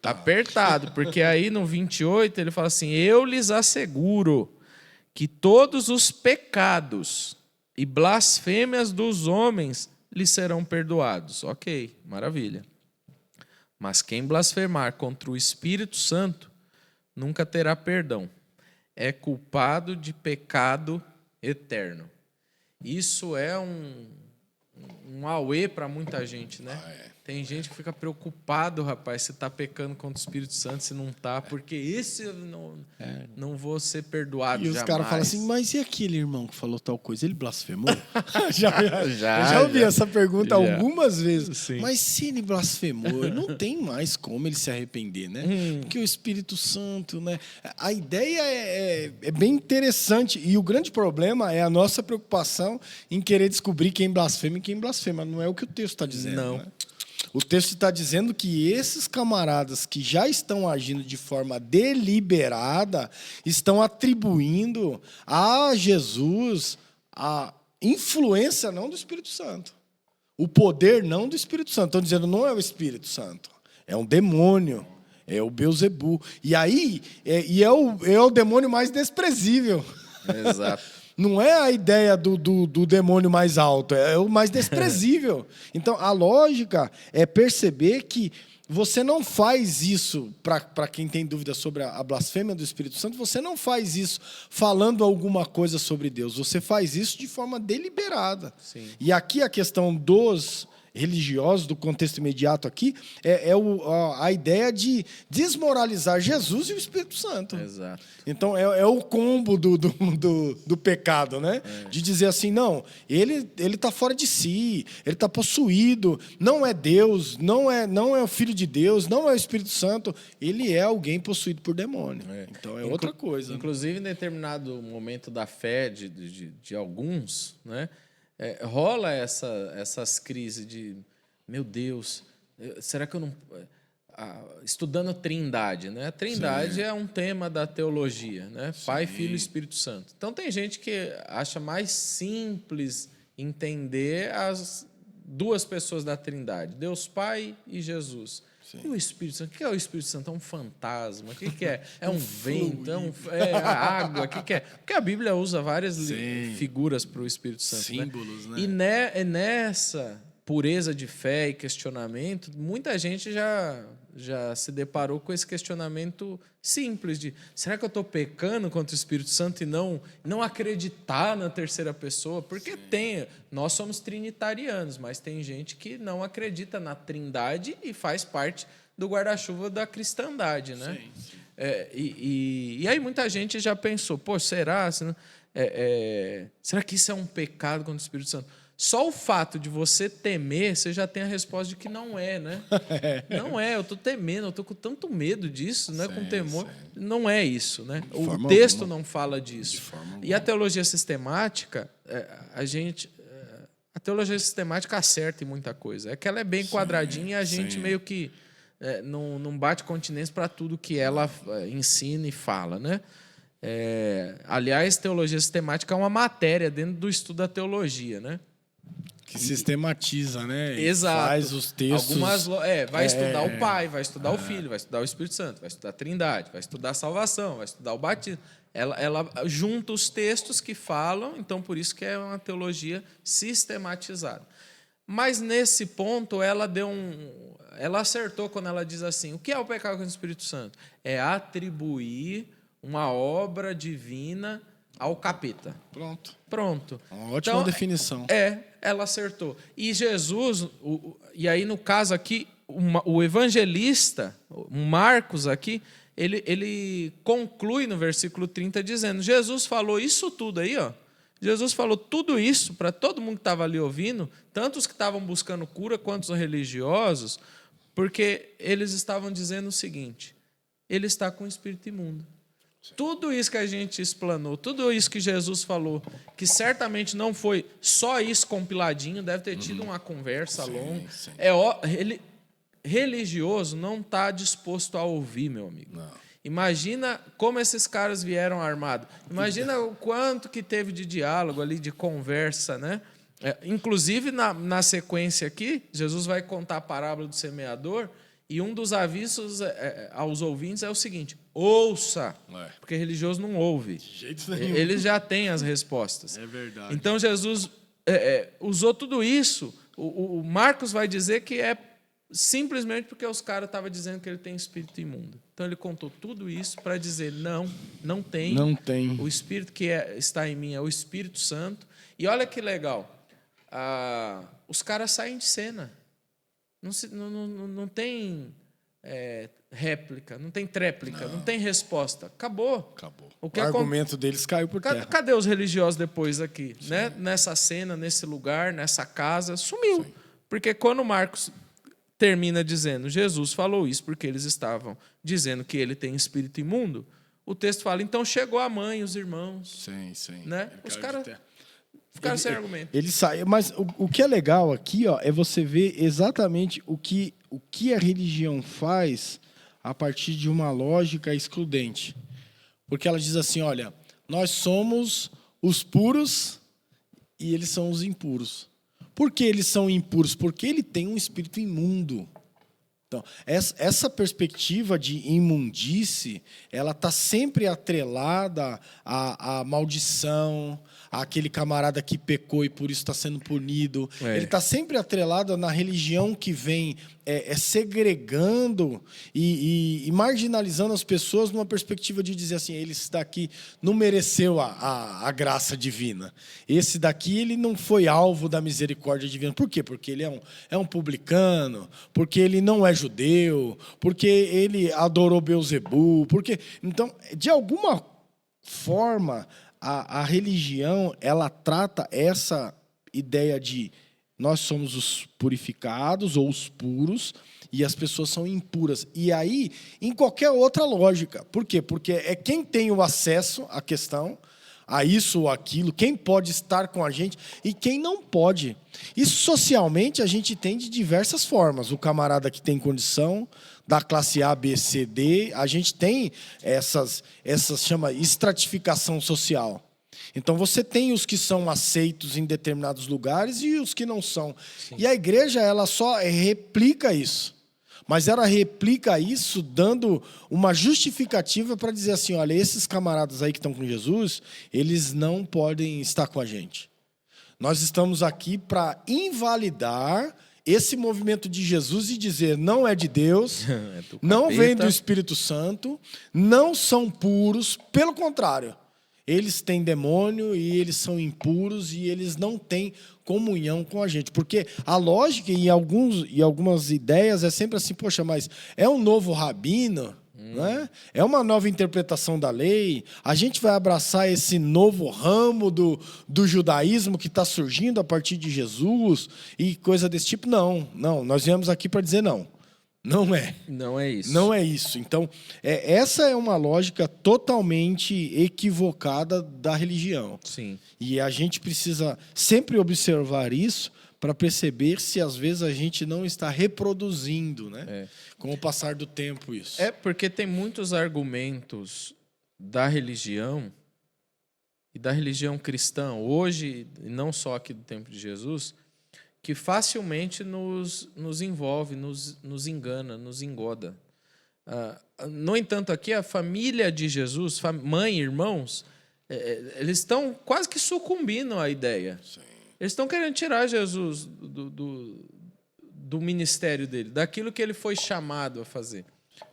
apertado, porque aí no 28 ele fala assim, eu lhes asseguro que todos os pecados e blasfêmias dos homens lhes serão perdoados. Ok, maravilha. Mas quem blasfemar contra o Espírito Santo nunca terá perdão. É culpado de pecado eterno. Isso é um auê para muita gente, né? Tem gente que fica preocupado, rapaz, se está pecando contra o Espírito Santo, se não está, porque esse eu não vou ser perdoado jamais. E os caras falam assim, mas e aquele irmão que falou tal coisa? Ele blasfemou? Eu já ouvi essa pergunta algumas vezes. Sim. Mas se ele blasfemou, não tem mais como ele se arrepender, né? Porque o Espírito Santo, né? A ideia é bem interessante. E o grande problema é a nossa preocupação em querer descobrir quem blasfema e quem blasfema. Não é o que o texto está dizendo. Não. Né? O texto está dizendo que esses camaradas que já estão agindo de forma deliberada estão atribuindo a Jesus a influência não do Espírito Santo, o poder não do Espírito Santo. Estão dizendo não é o Espírito Santo, é um demônio, é o Beelzebu. E aí é o demônio mais desprezível. Exato. Não é a ideia do demônio mais alto, é o mais desprezível. Então, a lógica é perceber que você não faz isso, para quem tem dúvida sobre a blasfêmia do Espírito Santo, você não faz isso falando alguma coisa sobre Deus, você faz isso de forma deliberada. Sim. E aqui a questão dos religiosos, do contexto imediato aqui, a ideia de desmoralizar Jesus e o Espírito Santo. Exato. Então, é o combo do pecado, né? De dizer assim, não, ele está fora de si, ele está possuído, não é Deus, não é o Filho de Deus, não é o Espírito Santo, ele é alguém possuído por demônio. Então, é outra coisa. Inclusive, em determinado momento da fé de alguns, né? Rola essas crises de, meu Deus, será que eu não... estudando a Trindade, né? A Trindade é um tema da teologia, né? Pai, Filho e Espírito Santo. Então tem gente que acha mais simples entender as duas pessoas da Trindade, Deus Pai e Jesus. E o Espírito Santo? O que é o Espírito Santo? É um fantasma? O que é? É um vento? É a água? O que é? Porque a Bíblia usa várias figuras para o Espírito Santo. Símbolos, né? E nessa pureza de fé e questionamento, muita gente já se deparou com esse questionamento simples de: será que eu estou pecando contra o Espírito Santo e não acreditar na terceira pessoa? Porque nós somos trinitarianos, mas tem gente que não acredita na Trindade e faz parte do guarda-chuva da cristandade, né? Sim. E aí muita gente já pensou: pô, será que isso é um pecado contra o Espírito Santo? Só o fato de você temer, você já tem a resposta de que não é, né? Não é, eu estou temendo, eu estou com tanto medo disso, né? Com temor. Não é isso, né? O texto não fala disso. E a teologia sistemática, a teologia sistemática acerta em muita coisa. É que ela é bem quadradinha e a gente meio que não bate continência para tudo que ela ensina e fala, né? Aliás, teologia sistemática é uma matéria dentro do estudo da teologia, né? Que sistematiza, né? Exato. Faz os textos. Vai estudar o Pai, vai estudar o Filho, vai estudar o Espírito Santo, vai estudar a Trindade, vai estudar a salvação, vai estudar o batismo. Ela junta os textos que falam, então por isso que é uma teologia sistematizada. Mas nesse ponto ela acertou quando ela diz assim: o que é o pecado contra o Espírito Santo? É atribuir uma obra divina ao capeta. Pronto. Uma ótima definição. Ela acertou. E Jesus, e aí no caso aqui, o evangelista, o Marcos aqui, ele conclui no versículo 30 dizendo: Jesus falou isso tudo aí, ó. Jesus falou tudo isso para todo mundo que estava ali ouvindo, tanto os que estavam buscando cura quanto os religiosos, porque eles estavam dizendo o seguinte: ele está com o espírito imundo. Tudo isso que a gente explanou, tudo isso que Jesus falou, que certamente não foi só isso compiladinho, deve ter tido uma conversa longa. Religioso não está disposto a ouvir, meu amigo. Não. Imagina como esses caras vieram armados. Imagina o quanto que teve de diálogo ali, de conversa, né? Inclusive, na sequência aqui, Jesus vai contar a parábola do semeador, e um dos avisos aos ouvintes é o seguinte: ouça, porque religioso não ouve. De jeito nenhum. Eles já têm as respostas. É verdade. Então, Jesus usou tudo isso. O Marcos vai dizer que é simplesmente porque os caras estavam dizendo que ele tem espírito imundo. Então, ele contou tudo isso para dizer: não tem. Não tem. O espírito que está em mim é o Espírito Santo. E olha que legal. Os caras saem de cena. Não tem réplica, não tem tréplica, não tem resposta. Acabou. O argumento deles caiu por terra. Cadê os religiosos depois aqui? Né? Nessa cena, nesse lugar, nessa casa, sumiu. Sim. Porque quando Marcos termina dizendo: Jesus falou isso porque eles estavam dizendo que ele tem espírito imundo, o texto fala: então chegou a mãe, os irmãos. Sim. Né? Os caras ficaram sem argumento. Ele saiu, mas o que é legal aqui, ó, é você ver exatamente o que a religião faz a partir de uma lógica excludente. Porque ela diz assim: olha, nós somos os puros e eles são os impuros. Por que eles são impuros? Porque ele tem um espírito imundo. Então, essa perspectiva de imundície, ela está sempre atrelada à maldição, àquele camarada que pecou e por isso está sendo punido. Ele está sempre atrelado na religião que vem segregando e marginalizando as pessoas numa perspectiva de dizer assim: esse daqui não mereceu a graça divina. Esse daqui ele não foi alvo da misericórdia divina. Por quê? Porque ele é um publicano, porque ele não é judeu, porque ele adorou Beelzebu, então, de alguma forma, a religião ela trata essa ideia de nós somos os purificados ou os puros e as pessoas são impuras. E aí, em qualquer outra lógica. Por quê? Porque é quem tem o acesso à questão, a isso ou aquilo, quem pode estar com a gente e quem não pode. Isso socialmente a gente tem de diversas formas. O camarada que tem condição, da classe A, B, C, D, a gente tem essas chama estratificação social. Então você tem os que são aceitos em determinados lugares e os que não são. Sim. E a igreja ela só replica isso. Mas ela replica isso dando uma justificativa para dizer assim, olha, esses camaradas aí que estão com Jesus, eles não podem estar com a gente. Nós estamos aqui para invalidar esse movimento de Jesus e dizer, não é de Deus, não vem do Espírito Santo, não são puros, pelo contrário. Eles têm demônio e eles são impuros e eles não têm comunhão com a gente. Porque a lógica e algumas ideias é sempre assim, poxa, mas é um novo rabino, né? É uma nova interpretação da lei, a gente vai abraçar esse novo ramo do judaísmo que está surgindo a partir de Jesus e coisa desse tipo. Não, nós viemos aqui para dizer não. Não é. Não é isso. Não é isso. Então, essa é uma lógica totalmente equivocada da religião. Sim. E a gente precisa sempre observar isso para perceber se, às vezes, a gente não está reproduzindo, né? Com o passar do tempo, isso. Porque tem muitos argumentos da religião e da religião cristã, hoje, e não só aqui do tempo de Jesus, que facilmente nos envolve, nos engana, nos engoda. No entanto, aqui a família de Jesus, mãe e irmãos, eles estão quase que sucumbindo à ideia. Sim. Eles estão querendo tirar Jesus do ministério dele, daquilo que ele foi chamado a fazer,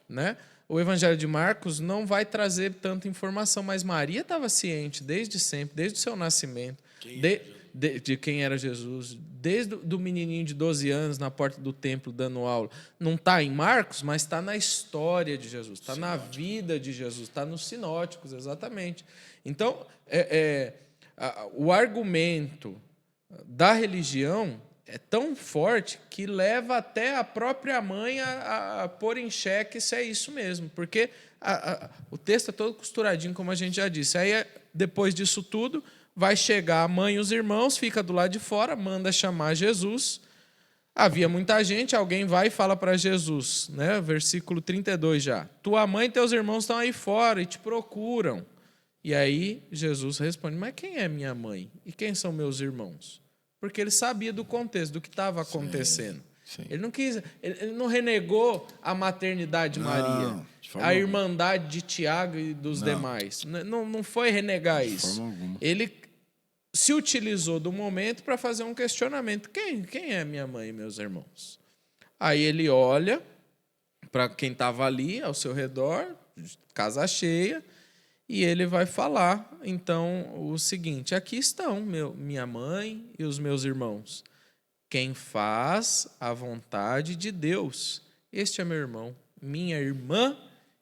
né? O Evangelho de Marcos não vai trazer tanta informação, mas Maria estava ciente desde sempre, desde o seu nascimento, de quem era Jesus, desde o menininho de 12 anos na porta do templo dando aula. Não está em Marcos, mas está na história de Jesus, está na vida de Jesus, está nos sinóticos, exatamente. Então, o argumento da religião é tão forte que leva até a própria mãe a pôr em xeque se é isso mesmo, porque o texto é todo costuradinho, como a gente já disse. Aí, depois disso tudo, vai chegar a mãe e os irmãos, fica do lado de fora, manda chamar Jesus. Havia muita gente, alguém vai e fala para Jesus, né? Versículo 32 já. Tua mãe e teus irmãos estão aí fora e te procuram. E aí Jesus responde, mas quem é minha mãe? E quem são meus irmãos? Porque ele sabia do contexto, do que estava acontecendo. Sim. Ele não renegou a maternidade de Maria, a irmandade de Tiago e dos demais. Não foi renegar isso. Ele se utilizou do momento para fazer um questionamento. Quem é minha mãe e meus irmãos? Aí ele olha para quem estava ali ao seu redor, casa cheia, e ele vai falar, então, o seguinte, aqui estão minha mãe e os meus irmãos. Quem faz a vontade de Deus, este é meu irmão, minha irmã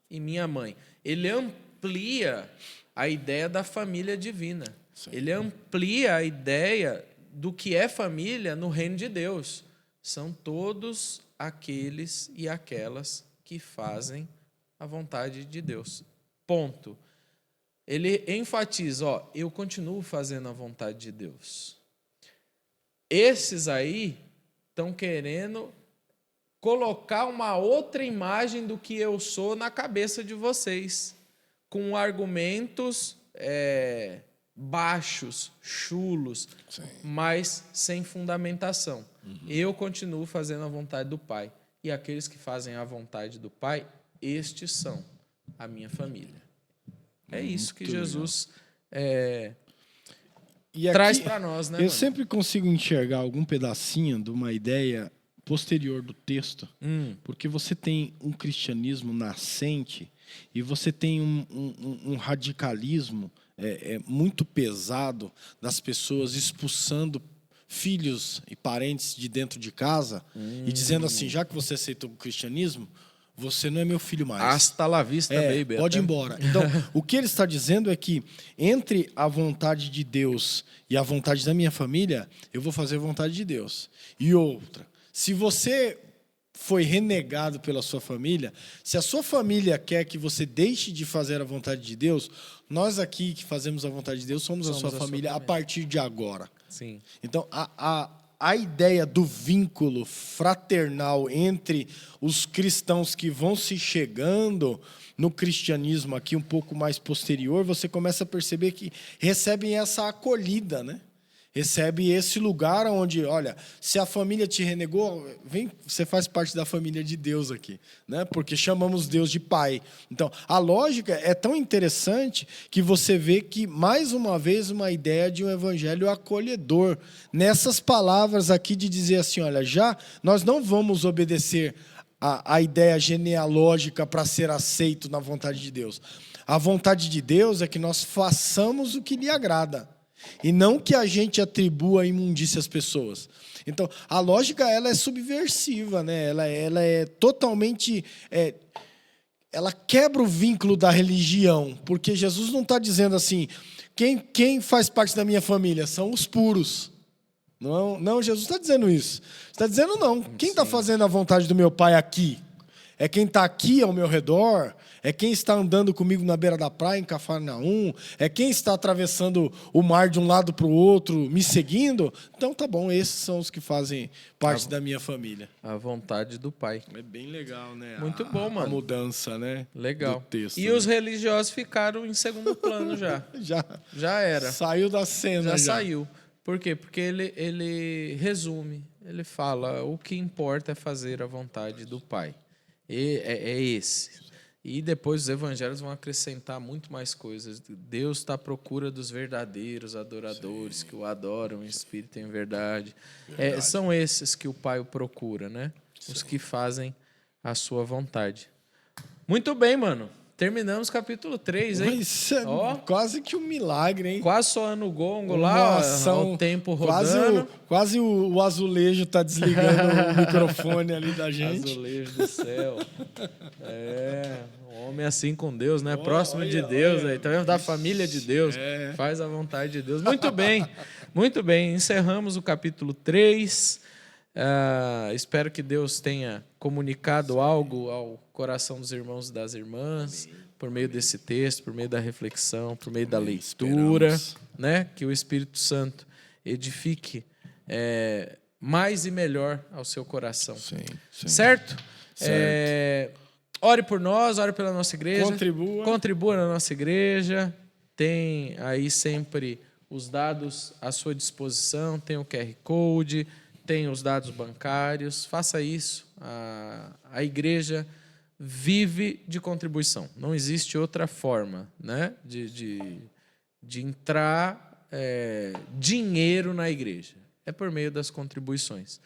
e minha mãe. Ele amplia a ideia da família divina. Sim. Ele amplia a ideia do que é família no reino de Deus. São todos aqueles e aquelas que fazem a vontade de Deus. Ponto. Ele enfatiza, eu continuo fazendo a vontade de Deus. Esses aí estão querendo colocar uma outra imagem do que eu sou na cabeça de vocês, com argumentos baixos, chulos, sim, mas sem fundamentação. Eu continuo fazendo a vontade do Pai. E aqueles que fazem a vontade do Pai, estes são a minha família. É isso que Jesus traz para nós, né? Eu sempre consigo enxergar algum pedacinho de uma ideia posterior do texto, porque você tem um cristianismo nascente e você tem um radicalismo muito pesado das pessoas expulsando filhos e parentes de dentro de casa e dizendo assim, já que você aceitou o cristianismo, você não é meu filho mais. Hasta la vista, baby. Pode ir embora. Então, o que ele está dizendo é que entre a vontade de Deus e a vontade da minha família, eu vou fazer a vontade de Deus. E outra, se você foi renegado pela sua família, se a sua família quer que você deixe de fazer a vontade de Deus, nós aqui que fazemos a vontade de Deus somos a sua família a partir de agora. Sim. Então, a ideia do vínculo fraternal entre os cristãos que vão se chegando no cristianismo aqui um pouco mais posterior, você começa a perceber que recebem essa acolhida, né? Recebe esse lugar onde, olha, se a família te renegou, vem, você faz parte da família de Deus aqui, né? Porque chamamos Deus de Pai. Então, a lógica é tão interessante que você vê que, mais uma vez, uma ideia de um evangelho acolhedor. Nessas palavras aqui de dizer assim, olha, já nós não vamos obedecer a ideia genealógica para ser aceito na vontade de Deus. A vontade de Deus é que nós façamos o que lhe agrada. E não que a gente atribua imundícia às pessoas. Então, a lógica ela é subversiva, né? Ela é totalmente... ela quebra o vínculo da religião, porque Jesus não está dizendo assim, quem faz parte da minha família são os puros. Não, Jesus está dizendo isso. Está dizendo não. Quem está fazendo a vontade do meu Pai aqui? É quem está aqui ao meu redor? É quem está andando comigo na beira da praia, em Cafarnaum? É quem está atravessando o mar de um lado para o outro, me seguindo? Então tá bom, esses são os que fazem parte da minha família. A vontade do Pai. É bem legal, né? Muito bom, mano. A mudança, né? Legal. Do texto, e né? os religiosos ficaram em segundo plano já. Já era. Saiu da cena. Já saiu. Por quê? Porque ele resume, ele fala, o que importa é fazer a vontade do Pai. É esse. E depois os evangelhos vão acrescentar muito mais coisas. Deus está à procura dos verdadeiros adoradores, que o adoram em espírito e em verdade. São esses que o Pai o procura, né? Os que fazem a sua vontade. Muito bem, mano. Terminamos capítulo 3, hein? Isso é quase que um milagre, hein? Quase soando o gongo lá, o tempo rodando. Quase o azulejo tá desligando o microfone ali da gente. Azulejo do céu. Um homem assim com Deus, né? Próximo de Deus, aí, tá vendo? Da família de Deus. Faz a vontade de Deus. Muito bem, muito bem. Encerramos o capítulo 3. Espero que Deus tenha comunicado algo ao coração dos irmãos e das irmãs, por meio desse texto, por meio da reflexão, por meio da leitura, né? Que o Espírito Santo edifique mais e melhor ao seu coração. Sim. Certo? Ore por nós, ore pela nossa igreja. Contribua na nossa igreja. Tem aí sempre os dados à sua disposição, tem o QR Code, tem os dados bancários. Faça isso. A igreja vive de contribuição. Não existe outra forma, né, de entrar dinheiro na igreja. É por meio das contribuições.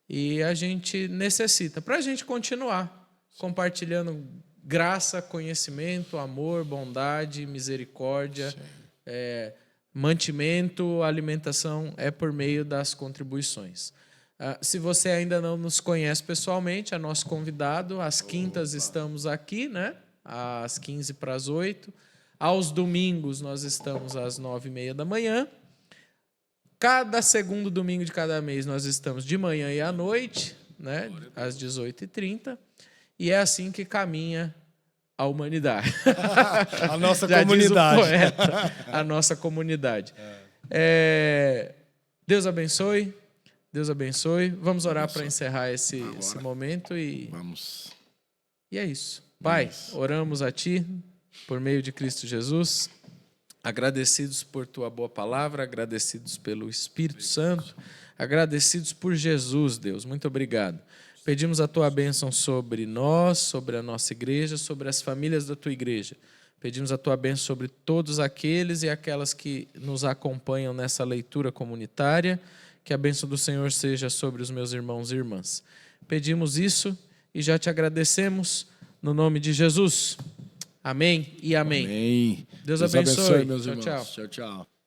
E a gente necessita, para a gente continuar compartilhando graça, conhecimento, amor, bondade, misericórdia, mantimento, alimentação, é por meio das contribuições. Se você ainda não nos conhece pessoalmente, é nosso convidado. Às quintas estamos aqui, né? Às 7:45. Aos domingos nós estamos às 9:30 da manhã. Cada segundo domingo de cada mês nós estamos de manhã e à noite, né? Às 18:30. E é assim que caminha a humanidade. A nossa Já comunidade. Diz o poeta, a nossa comunidade. Deus abençoe. Deus abençoe. Vamos orar para encerrar esse momento. Vamos. E é isso. Pai, oramos a Ti, por meio de Cristo Jesus, agradecidos por Tua boa palavra, agradecidos pelo Espírito Santo, agradecidos por Jesus, Deus. Muito obrigado. Pedimos a Tua bênção sobre nós, sobre a nossa igreja, sobre as famílias da Tua igreja. Pedimos a Tua bênção sobre todos aqueles e aquelas que nos acompanham nessa leitura comunitária. Que a bênção do Senhor seja sobre os meus irmãos e irmãs. Pedimos isso e já te agradecemos no nome de Jesus. Amém e amém. Amém. Deus abençoe, meus tchau, irmãos. tchau. Tchau, tchau.